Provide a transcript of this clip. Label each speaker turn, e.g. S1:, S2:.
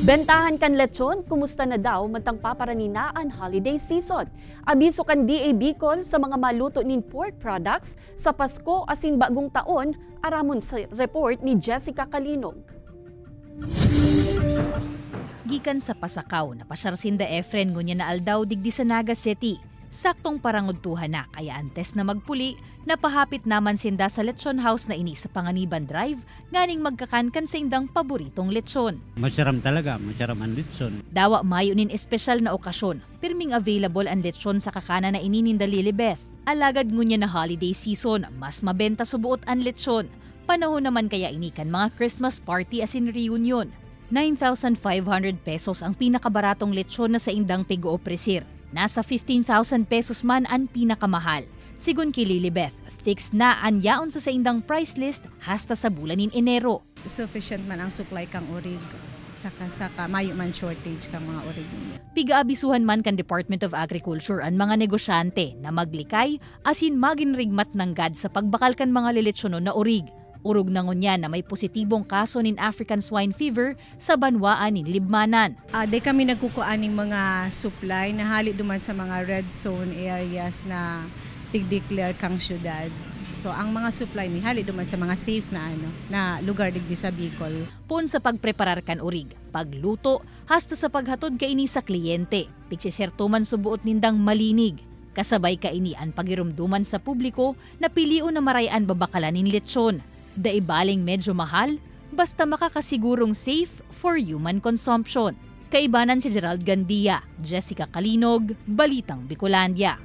S1: Bentahan kan lechon, kumusta na daw matang paparaninaan holiday season. Abiso kan DA Bicol sa mga maluto nin pork products sa Pasko asin bagong taon, aramon sa report ni Jessica Calinog.
S2: Gikan sa Pasakaw, napasyarsinda Efren ngunya na aldaw digdi sa Naga City. Saktong parangudtuhan na kaya antes na magpuli, napahapit naman sinda sa lechon house na ini sa Panganiban Drive, nganing magkakankan sa indang paboritong lechon.
S3: Masarap talaga, masarap ang lechon.
S2: Dawa mayo nin espesyal na okasyon, pirming available ang lechon sa kakana na inininda Lilibeth. Alagad ngunya na holiday season, mas mabenta subuot ang lechon. Panahon naman kaya inikan mga Christmas party asin reunion. 9,500 pesos ang pinakabaratong lechon na sa indang pigo-opresir. Nasa 15,000 pesos man ang pinakamahal. Sigun kay Lilibeth, fixed na ang yaon sa indang price list hasta sa bulan in Enero.
S4: Sufficient man ang supply kang urig. Saka mayo man shortage kang mga urig.
S2: Pigaabisuhan man kan Department of Agriculture ang mga negosyante na maglikay asin maginrigmat ng gad sa pagbakal kan mga liletsyonon na urig. Urog na ngunya na may positibong kaso nin African swine fever sa banwaan nin Libmanan.
S4: Di kami nagkukuaning mga supply na hali duman sa mga red zone areas na tig-declare kang syudad. So ang mga supply ni hali duman sa mga safe na lugar digdi sa Bicol.
S2: Pun sa pagpreparar kan urig, pagluto, hasta sa paghatod kaini sa kliyente, pigsiserto man subuot nindang malinig. Kasabay kaini ang pagirumduman sa publiko na pilion na marayan babakalan nin lechon. Daibaling medyo mahal, basta makakasigurong safe for human consumption. Kaibanan si Gerald Gandia, Jessica Calinog, Balitang Bicolandia.